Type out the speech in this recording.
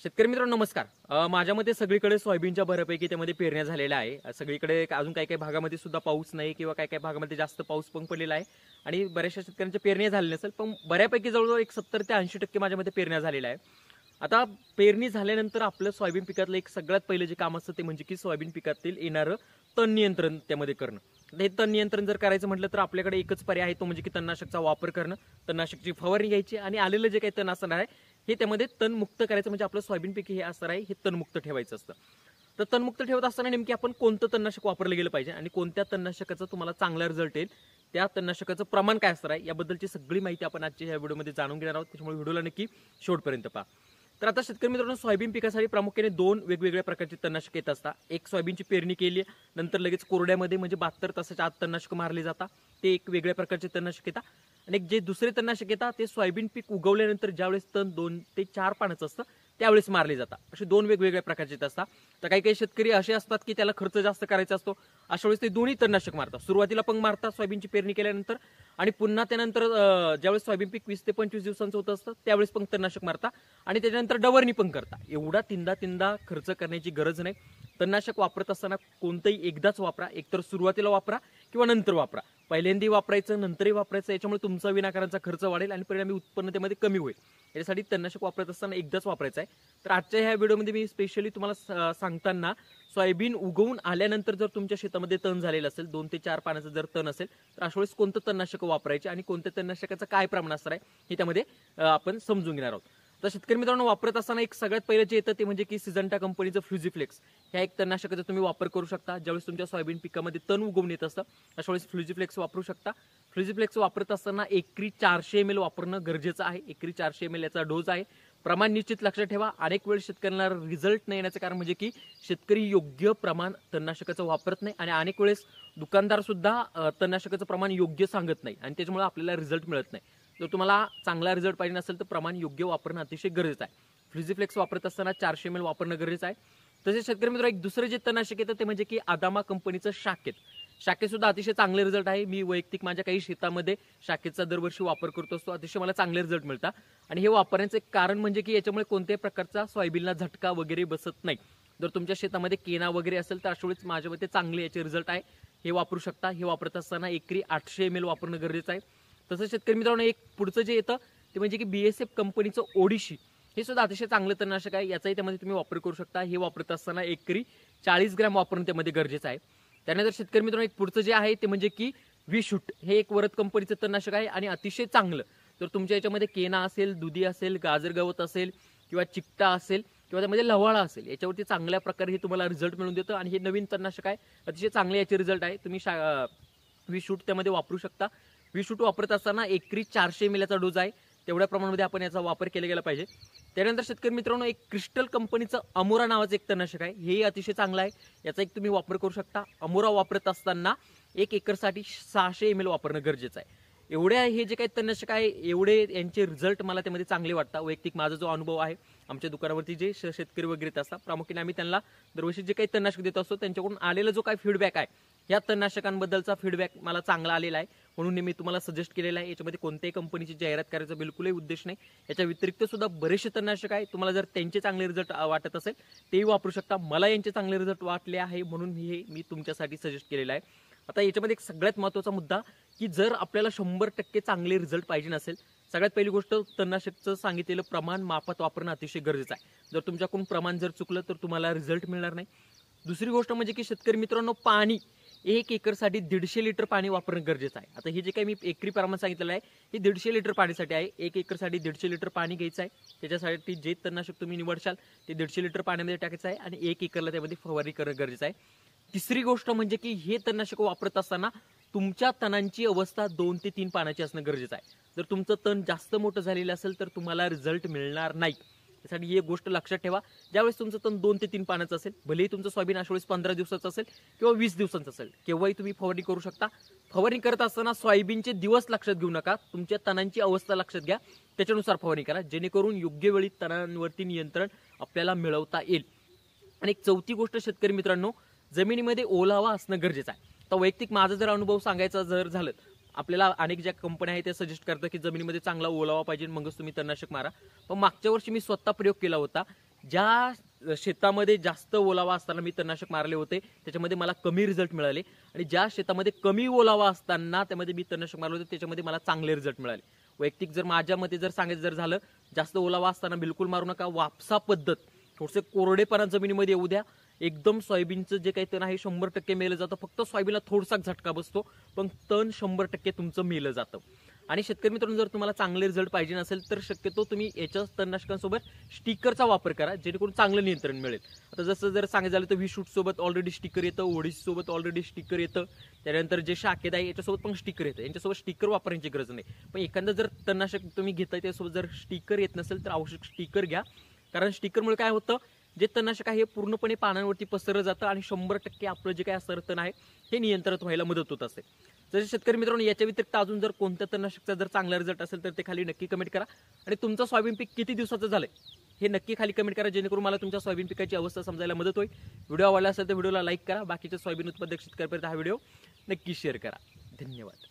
शेतकरी मित्रांनो नमस्कार. माझ्या मते सगळीकडे सोयाबीनच्या बऱ्यापैकी त्यामध्ये पेरण्या झालेल्या आहे. सगळीकडे अजून काही काही भागामध्ये सुद्धा पाऊस नाही किंवा काही काही भागामध्ये जास्त पाऊस पण पडलेला आहे आणि बऱ्याचशा शेतकऱ्यांच्या पेरण्या झालेल्या नसेल, पण बऱ्यापैकी जवळजवळ एक 70 ते 80% माझ्या मते पेरण्या झालेल्या आहे. आता पेरणी झाल्यानंतर आपलं सोयाबीन पिकातलं एक सगळ्यात पहिलं जे काम असतं ते म्हणजे की सोयाबीन पिकातील येणारं तण नियंत्रण त्यामध्ये करणं. हे तण नियंत्रण जर करायचं म्हटलं तर आपल्याकडे एकच पर्याय आहे, तो म्हणजे की तणनाशकचा वापर करणं, तणनाशकची फवारणी घ्यायची आणि आलेलं जे काही तण असणार आहे हे त्यामध्ये तणमुक्त करायचं. म्हणजे आपलं सोयाबीन पीक हे असणार आहे हे तणमुक्त ठेवायचं असतं. तर तणमुक्त ठेवत असताना नेमकी आपण कोणतं तणनाशक वापरलं गेलं पाहिजे आणि कोणत्या तणनाशकाचा तुम्हाला चांगला रिझल्ट येईल, त्या तणनाशकाचं प्रमाण काय असणार आहे याबद्दलची सगळी माहिती आपण आजच्या ह्या व्हिडिओमध्ये जाणून घेणार आहोत. त्यामुळे व्हिडिओला नक्की शेवटपर्यंत पहा. तर आता शेतकरी मित्रांनो, सोयाबीन पिकासाठी प्रामुख्याने दोन वेगवेगळ्या प्रकारचे तणनाशक येत असतात. एक सोयाबीनची पेरणी केली नंतर लगेच कोरड्यामध्ये म्हणजे 72 तासाच्या आत तणनाशक मारले जातात, ते एक वेगळ्या प्रकारचे तणनाशक येतात. आणि एक जे दुसरे तणनाशक येतात ते सोयाबीन पीक उगवल्यानंतर ज्यावेळेस तण 2 ते 4 पानाचं असतं त्यावेळेस मारले जातात. असे दोन वेगवेगळ्या प्रकारचे येत असतात. तर काही काही शेतकरी असे असतात की त्याला खर्च जास्त करायचा असतो, अशा वेळेस ते दोन्ही तणनाशक मारतात. सुरुवातीला पण मारतात सोयाबीनची पेरणी केल्यानंतर आणि पुन्हा त्यानंतर ज्यावेळेस सोयाबीन पीक 20 ते 25 दिवसांचं होत असतं त्यावेळेस पण तणनाशक मारतात आणि त्याच्यानंतर डवरणी पण करतात. एवढा तीनदा खर्च करण्याची गरज नाही. तणनाशक वापरत असताना कोणतंही एकदाच वापरा, एकतर सुरुवातीला वापरा किंवा नंतर वापरा. पहिल्यांदाही वापरायचं नंतरही वापरायचं, याच्यामुळे तुमचा विनाकारांचा खर्च वाढेल आणि परिणामी उत्पन्न त्यामध्ये कमी होईल. यासाठी तणनाशक वापरत असताना एकदाच वापरायचं आहे. तर आजच्या ह्या व्हिडिओमध्ये मी स्पेशली तुम्हाला सांगताना सोयाबीन उगवून आल्यानंतर जर तुमच्या शेतामध्ये तण झालेलं असेल, 2 ते 4 पानाचं जर तण असेल तर अशा वेळेस कोणतं तणनाशक वापरायचे आणि कोणत्या तणनाशकाचं काय प्रमाण असणार आहे हे त्यामध्ये आपण समजून घेणार आहोत. तर शेतकरी मित्रांनो, वापरत असताना एक सगळ्यात पहिलं जे येतं ते म्हणजे की सिजंटा कंपनीचं फ्युजीफ्लेक्स ह्या एक तणनाशकाचा तुम्ही वापर करू शकता. ज्यावेळेस तुमच्या सोयाबीन पिकामध्ये तण उगवून येत असतं अशा वेळेस फ्युजीफ्लेक्स वापरू शकता. फ्युजीफ्लेक्स वापरत असताना एकरी 400 ml वापरणं गरजेचं आहे. एकरी 400 ml याचा डोस आहे. प्रमाण निश्चित लक्षात ठेवा. अनेक वेळेस शेतकऱ्यांना रिझल्ट नाही येण्याचं कारण म्हणजे की शेतकरी योग्य प्रमाण तणनाशकाचं वापरत नाही आणि अनेक वेळेस दुकानदार सुद्धा तणनाशकाचं प्रमाण योग्य सांगत नाही आणि त्याच्यामुळे आपल्याला रिझल्ट मिळत नाही. जर तुम्हाला चांगला रिझल्ट पाहिजे असेल तर प्रमाण योग्य वापरणं अतिशय गरजेचं आहे. फ्युजीफ्लेक्स वापरत असताना 400 ml वापरणं गरजेचं आहे. तसेच शेतकरी मित्र, एक दुसरं जे तणनाशक येतं ते म्हणजे की आदामा कंपनीचं शाखेत सुद्धा अतिशय चांगले रिझल्ट आहे. मी वैयक्तिक माझ्या काही शेतामध्ये शाखेचा दरवर्षी वापर करत असतो. अतिशय मला चांगले रिझल्ट मिळतात आणि हे वापरण्याचं एक कारण म्हणजे की याच्यामुळे कोणत्याही प्रकारचा सोयाबीनला झटका वगैरे बसत नाही. जर तुमच्या शेतामध्ये केना वगैरे असेल तर अशा वेळेस माझ्या मते चांगले याचे रिझल्ट आहे, हे वापरू शकता. हे वापरत असताना एकरी 800 ml वापरणं गरजेचं आहे. तसंच शेतकरी मित्रांनो, एक पुढचं जे येतं ते म्हणजे की BSF कंपनीचं ओडिशी, हे सुद्धा अतिशय चांगलं तणनाशक आहे. याचाही त्यामध्ये तुम्ही वापर करू शकता. हे वापरत असताना एकरी 40 ग्रॅम वापरणं त्यामध्ये गरजेचं आहे. त्यानंतर शेतकरी मित्रांनो, एक पुढचं जे आहे ते म्हणजे की विशूट, हे एक वरद कंपनीचं तणनाशक आहे आणि अतिशय चांगलं. जर तुमच्या याच्यामध्ये केना असेल, दुधी असेल, गाजर गवत असेल किंवा चिकटा असेल किंवा त्यामध्ये लवाळा असेल, याच्यावरती चांगल्या प्रकारे हे तुम्हाला रिझल्ट मिळून देतं आणि हे नवीन तणनाशक आहे. अतिशय चांगले याचे रिझल्ट आहे. तुम्ही विशूट त्यामध्ये वापरू शकता. विशूट वापरत असताना एकरी 400 ml चा डोस आहे. तेवढ्या प्रमाणामध्ये आपण याचा वापर केला गेला पाहिजे. त्यानंतर शेतकरी मित्रांनो, एक क्रिस्टल कंपनीचं अमोरा नावाचं एक तणनाशक आहे. हे अतिशय चांगलं आहे. याचा एक तुम्ही वापर करू शकता. अमोरा वापरत असताना 1 एकरसाठी 600 ml वापरणं गरजेचं आहे. एवढ्या हे जे काही तणनाशक आहे एवढे यांचे रिझल्ट मला त्यामध्ये चांगले वाटतात. वैयक्तिक माझा जो अनुभव आहे, आमच्या दुकानावरती जे शेतकरी वगैरे येत असतात प्रामुख्याने आम्ही त्यांना दरवर्षी जे काही तणनाशक देत असतो त्यांच्याकडून आलेला जो काही फीडबॅक आहे, या तणनाशकांबद्दलचा फीडबॅक मला चांगला आलेला आहे म्हणून मी तुम्हाला सजेस्ट केलेला आहे. याच्यामध्ये कोणत्याही कंपनीची जाहिरात करायचा बिलकुलही उद्देश नाही. याच्या व्यतिरिक्त सुद्धा बरेचसे तणनाशक आहे. तुम्हाला जर त्यांचे चांगले रिझल्ट वाटत असेल तेही वापरू शकता. मला यांचे चांगले रिझल्ट वाटले आहे म्हणून मी तुमच्यासाठी सजेस्ट केलेलं आहे. आता याच्यामध्ये एक सगळ्यात महत्त्वाचा मुद्दा की जर आपल्याला 100% चांगले रिझल्ट पाहिजे नसेल, सगळ्यात पहिली गोष्ट तणनाशकचं सांगितलेलं प्रमाण मापात वापरणं अतिशय गरजेचं आहे. जर तुमच्याकडून प्रमाण जर चुकलं तर तुम्हाला रिझल्ट मिळणार नाही. दुसरी गोष्ट म्हणजे की शेतकरी मित्रांनो, पाणी 1 एकरसाठी 150 लिटर पाणी वापरणं गरजेचं आहे. आता हे जे काही मी एकरी प्रमाण सांगितलेलं आहे हे 150 लिटर पाणीसाठी आहे. 1 एकरसाठी 150 लिटर पाणी घ्यायचं आहे. त्याच्यासाठी जे तणनाशक तुम्ही निवडशाल ते 150 लिटर पाण्यामध्ये टाकायचं आहे आणि 1 एकरला त्यामध्ये फवारणी करणं गरजेचं आहे. तिसरी गोष्ट म्हणजे की हे तणनाशक वापरत असताना तुमच्या तणांची अवस्था 2 ते 3 पानाची असणं गरजेचं आहे. जर तुमचं तण जास्त मोठं झालेलं असेल तर तुम्हाला रिझल्ट मिळणार नाही. त्यासाठी ही एक गोष्ट लक्षात ठेवा. ज्यावेळेस तुमचं तण 2 ते 3 पानाचं असेल, भलेही तुमचं सोयाबीन अशा वेळेस 15 दिवसाचं असेल किंवा 20 दिवसांचं असेल, केव्हाही तुम्ही फवारणी करू शकता. फवारणी करत असताना सोयाबीनचे दिवस लक्षात घेऊ नका, तुमच्या तणांची अवस्था लक्षात घ्या, त्याच्यानुसार फवारणी करा जेणेकरून योग्य वेळी तणांवरती नियंत्रण आपल्याला मिळवता येईल. आणि एक चौथी गोष्ट शेतकरी मित्रांनो, जमिनीमध्ये ओलावा असणं गरजेचं आहे. तर वैयक्तिक माझा जर अनुभव सांगायचा जर झालं, आपल्याला अनेक ज्या कंपन्या आहेत त्या सजेस्ट करतात की जमिनीमध्ये चांगला ओलावा पाहिजे मगच तुम्ही तणनाशक मारा. पण मागच्या वर्षी मी स्वतः प्रयोग केला होता ज्या शेतामध्ये जास्त ओलावा असताना मी तणनाशक मारले होते त्याच्यामध्ये मला कमी रिझल्ट मिळाले, आणि ज्या शेतामध्ये कमी ओलावा असताना त्यामध्ये मी तणनाशक मारले होते त्याच्यामध्ये मला चांगले रिझल्ट मिळाले. वैयक्तिक जर माझ्यामध्ये जर सांगायचं जर झालं, जास्त ओलावा असताना बिलकुल मारू नका. वापसा पद्धत, थोडसे कोरडेपणा जमिनीमध्ये येऊ द्या. एकदम सोयाबीनचं जे काही तण आहे 100% मेलं जातं. फक्त सोयाबीनला थोडासा झटका बसतो, पण तण 100% तुमचं मेलं जातं. आणि शेतकरी मित्रांनो, जर तुम्हाला चांगले रिझल्ट पाहिजे नसेल तर शक्यतो तुम्ही याच्या तणनाशकांसोबत स्टिकरचा वापर करा, जेणेकरून चांगलं नियंत्रण मिळेल. आता जसं जर सांगायचं झालं तर व्हीशूट सोबत ऑलरेडी स्टिकर येतं, ओडिसी सोबत ऑलरेडी स्टिकर येतं, त्यानंतर जे शाखेत आहे याच्यासोबत पण स्टिकर येतं. यांच्यासोबत स्टिकर वापरण्याची गरज नाही. पण एखादं जर तणनाशक तुम्ही घेताय त्यासोबत जर स्टिकर येत नसेल तर आवश्यक स्टिकर घ्या, कारण स्टिकरमुळे काय होतं, जे तणनाशक आहे हे पूर्णपणे पानांवरती पसरलं जातं आणि 100% आपलं जे काही असणारं तण आहे हे नियंत्रित व्हायला मदत होत असते. जर शेतकरी मित्रांनो, याच्या व्यतिरिक्त अजून जर कोणत्या तणनाशकाचा जर चांगला रिझल्ट असेल तर ते खाली नक्की कमेंट करा. आणि तुमचं सोयाबीन पीक किती दिवसाचं झालंय हे नक्की खाली कमेंट करा, जेणेकरून मला तुमच्या सोयाबीन पिकाची अवस्था समजायला मदत होईल. व्हिडिओ आवडला असेल तर व्हिडिओला लाईक करा. बाकीच्या सोयाबीन उत्पादक शेतकऱ्यांपर्यंत हा व्हिडिओ नक्की शेअर करा. धन्यवाद.